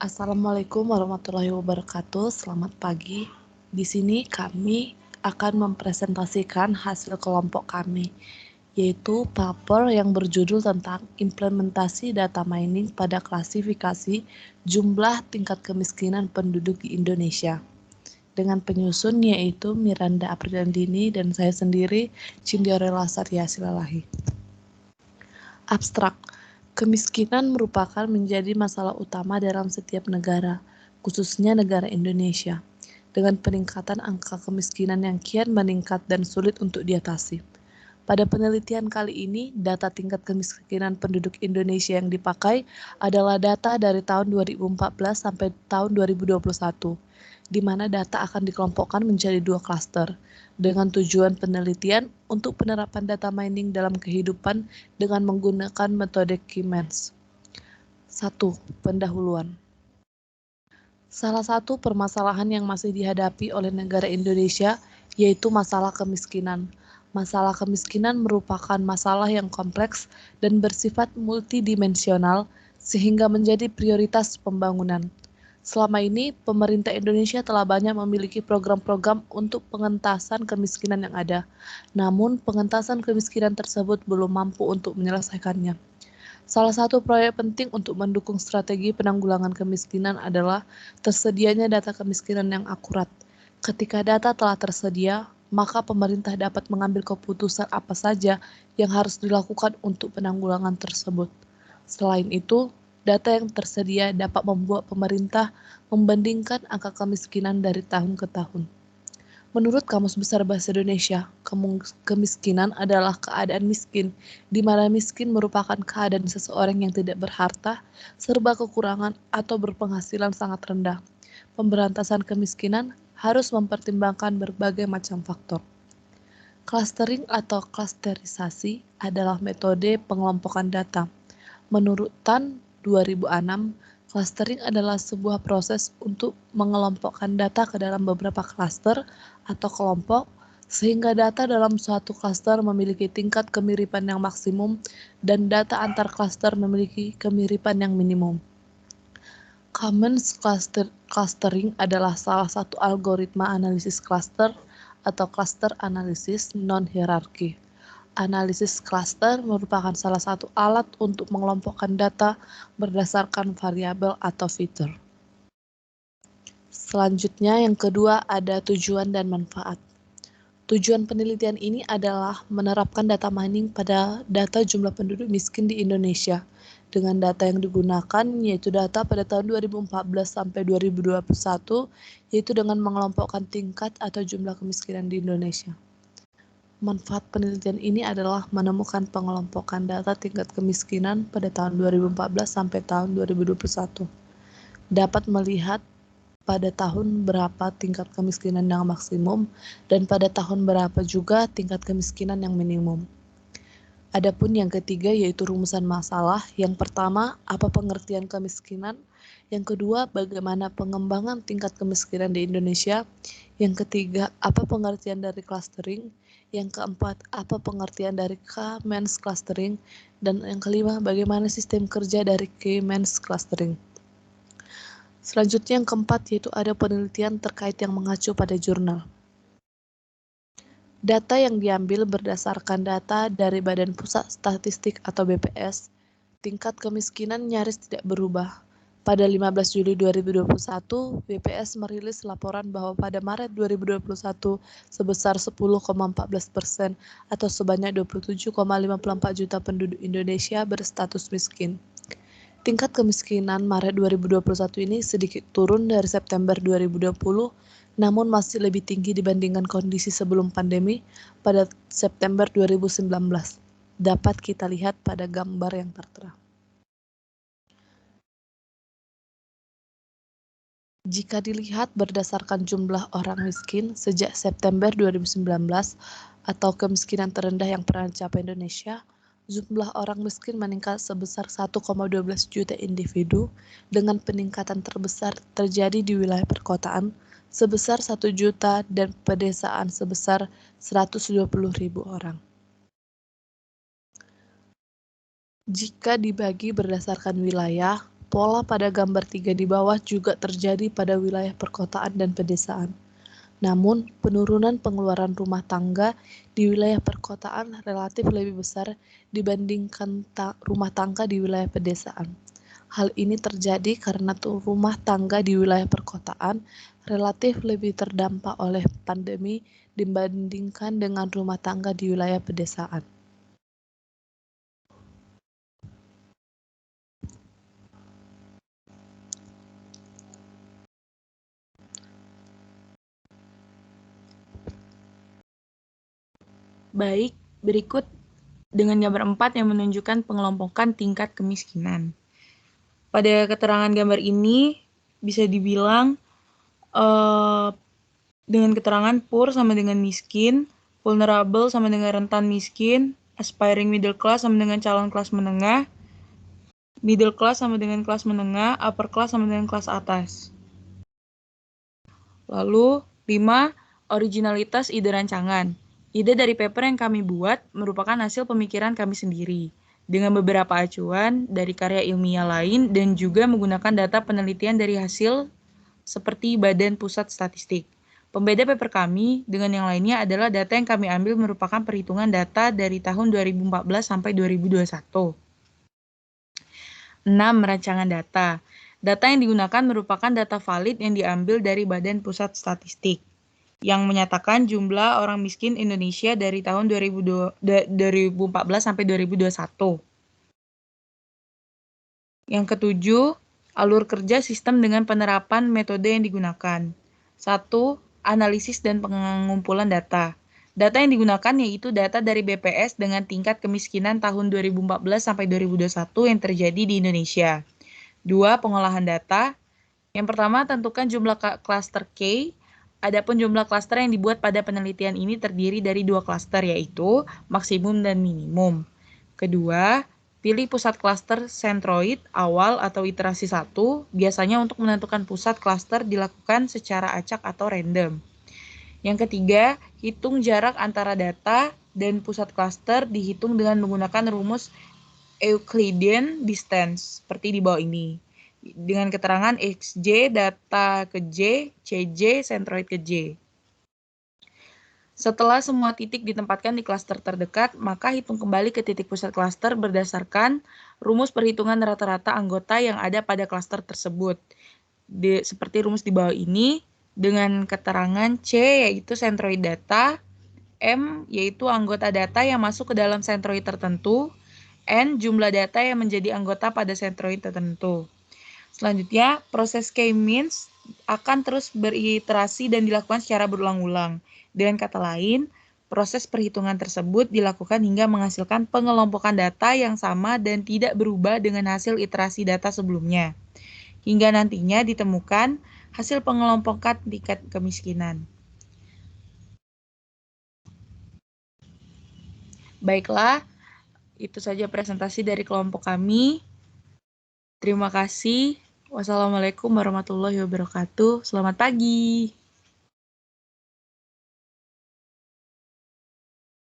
Assalamualaikum warahmatullahi wabarakatuh. Selamat pagi. Di sini kami akan mempresentasikan hasil kelompok kami, yaitu paper yang berjudul tentang implementasi data mining pada klasifikasi jumlah tingkat kemiskinan penduduk di Indonesia. Dengan penyusun yaitu Miranda Apriliandini dan saya sendiri, Cindiorela Satya Silalahi. Abstrak. Kemiskinan merupakan menjadi masalah utama dalam setiap negara, khususnya negara Indonesia, dengan peningkatan angka kemiskinan yang kian meningkat dan sulit untuk diatasi. Pada penelitian kali ini, data tingkat kemiskinan penduduk Indonesia yang dipakai adalah data dari tahun 2014 sampai tahun 2021, di mana data akan dikelompokkan menjadi 2 klaster, dengan tujuan penelitian untuk penerapan data mining dalam kehidupan dengan menggunakan metode K-means. 1. Pendahuluan. Salah satu permasalahan yang masih dihadapi oleh negara Indonesia yaitu masalah kemiskinan. Masalah kemiskinan merupakan masalah yang kompleks dan bersifat multidimensional sehingga menjadi prioritas pembangunan. Selama ini, pemerintah Indonesia telah banyak memiliki program-program untuk pengentasan kemiskinan yang ada. Namun, pengentasan kemiskinan tersebut belum mampu untuk menyelesaikannya. Salah satu proyek penting untuk mendukung strategi penanggulangan kemiskinan adalah tersedianya data kemiskinan yang akurat. Ketika data telah tersedia, maka pemerintah dapat mengambil keputusan apa saja yang harus dilakukan untuk penanggulangan tersebut. Selain itu, data yang tersedia dapat membuat pemerintah membandingkan angka kemiskinan dari tahun ke tahun. Menurut Kamus Besar Bahasa Indonesia, kemiskinan adalah keadaan miskin, di mana miskin merupakan keadaan seseorang yang tidak berharta, serba kekurangan, atau berpenghasilan sangat rendah. Pemberantasan kemiskinan harus mempertimbangkan berbagai macam faktor. Clustering atau klasterisasi adalah metode pengelompokan data. Menurut Tan 2006, clustering adalah sebuah proses untuk mengelompokkan data ke dalam beberapa klaster atau kelompok sehingga data dalam suatu klaster memiliki tingkat kemiripan yang maksimum dan data antar klaster memiliki kemiripan yang minimum. Commons clustering adalah salah satu algoritma analisis cluster atau cluster analisis non-hierarki. Analisis cluster merupakan salah satu alat untuk mengelompokkan data berdasarkan variabel atau fitur. Selanjutnya yang kedua ada tujuan dan manfaat. Tujuan penelitian ini adalah menerapkan data mining pada data jumlah penduduk miskin di Indonesia. Dengan data yang digunakan yaitu data pada tahun 2014 sampai 2021, yaitu dengan mengelompokkan tingkat atau jumlah kemiskinan di Indonesia. Manfaat penelitian ini adalah menemukan pengelompokan data tingkat kemiskinan pada tahun 2014 sampai tahun 2021. Dapat melihat pada tahun berapa tingkat kemiskinan yang maksimum dan pada tahun berapa juga tingkat kemiskinan yang minimum. Adapun yang ketiga yaitu rumusan masalah. Yang pertama, apa pengertian kemiskinan? Yang kedua, bagaimana pengembangan tingkat kemiskinan di Indonesia? Yang ketiga, apa pengertian dari clustering? Yang keempat, apa pengertian dari K-means clustering? Dan yang kelima, bagaimana sistem kerja dari K-means clustering? Selanjutnya yang keempat yaitu ada penelitian terkait yang mengacu pada jurnal. Data yang diambil berdasarkan data dari Badan Pusat Statistik atau BPS, tingkat kemiskinan nyaris tidak berubah. Pada 15 Juli 2021, BPS merilis laporan bahwa pada Maret 2021 sebesar 10,14% atau sebanyak 27,54 juta penduduk Indonesia berstatus miskin. Tingkat kemiskinan Maret 2021 ini sedikit turun dari September 2020, namun masih lebih tinggi dibandingkan kondisi sebelum pandemi pada September 2019. Dapat kita lihat pada gambar yang tertera. Jika dilihat berdasarkan jumlah orang miskin sejak September 2019 atau kemiskinan terendah yang pernah dicapai Indonesia, jumlah orang miskin meningkat sebesar 1,12 juta individu dengan peningkatan terbesar terjadi di wilayah perkotaan sebesar 1 juta dan pedesaan sebesar 120.000 orang. Jika dibagi berdasarkan wilayah, Pola pada gambar 3 di bawah juga terjadi pada wilayah perkotaan dan pedesaan. Namun, penurunan pengeluaran rumah tangga di wilayah perkotaan relatif lebih besar dibandingkan rumah tangga di wilayah pedesaan. Hal ini terjadi karena rumah tangga di wilayah perkotaan relatif lebih terdampak oleh pandemi dibandingkan dengan rumah tangga di wilayah pedesaan. Baik, berikut dengan gambar 4 yang menunjukkan pengelompokan tingkat kemiskinan. Pada keterangan gambar ini bisa dibilang dengan keterangan poor sama dengan miskin, vulnerable sama dengan rentan miskin, aspiring middle class sama dengan calon kelas menengah, middle class sama dengan kelas menengah, upper class sama dengan kelas atas. Lalu 5. Originalitas ide rancangan. Ide dari paper yang kami buat merupakan hasil pemikiran kami sendiri, dengan beberapa acuan dari karya ilmiah lain dan juga menggunakan data penelitian dari hasil seperti Badan Pusat Statistik. Pembeda paper kami dengan yang lainnya adalah data yang kami ambil merupakan perhitungan data dari tahun 2014 sampai 2021. 6. Rancangan data. Data yang digunakan merupakan data valid yang diambil dari Badan Pusat Statistik yang menyatakan jumlah orang miskin Indonesia dari tahun 2014 sampai 2021. Yang ketujuh, alur kerja sistem dengan penerapan metode yang digunakan. 1. Analisis dan pengumpulan data. Data yang digunakan yaitu data dari BPS dengan tingkat kemiskinan tahun 2014 sampai 2021 yang terjadi di Indonesia. 2. Pengolahan data. Yang pertama, tentukan jumlah klaster K. Adapun jumlah klaster yang dibuat pada penelitian ini terdiri dari 2 klaster, yaitu maksimum dan minimum. Kedua, pilih pusat klaster sentroid awal atau iterasi 1. Biasanya untuk menentukan pusat klaster dilakukan secara acak atau random. Yang ketiga, hitung jarak antara data dan pusat klaster dihitung dengan menggunakan rumus Euclidean distance, seperti di bawah ini. Dengan keterangan XJ data ke J, CJ sentroid ke J. Setelah semua titik ditempatkan di klaster terdekat, maka hitung kembali ke titik pusat klaster berdasarkan rumus perhitungan rata-rata anggota yang ada pada klaster tersebut. Seperti rumus di bawah ini, dengan keterangan C yaitu sentroid data, M yaitu anggota data yang masuk ke dalam sentroid tertentu, N jumlah data yang menjadi anggota pada sentroid tertentu. Selanjutnya, proses K-means akan terus beriterasi dan dilakukan secara berulang-ulang. Dengan kata lain, proses perhitungan tersebut dilakukan hingga menghasilkan pengelompokan data yang sama dan tidak berubah dengan hasil iterasi data sebelumnya. Hingga nantinya ditemukan hasil pengelompokan tingkat kemiskinan. Baiklah, itu saja presentasi dari kelompok kami. Terima kasih. Wassalamualaikum warahmatullahi wabarakatuh. Selamat pagi.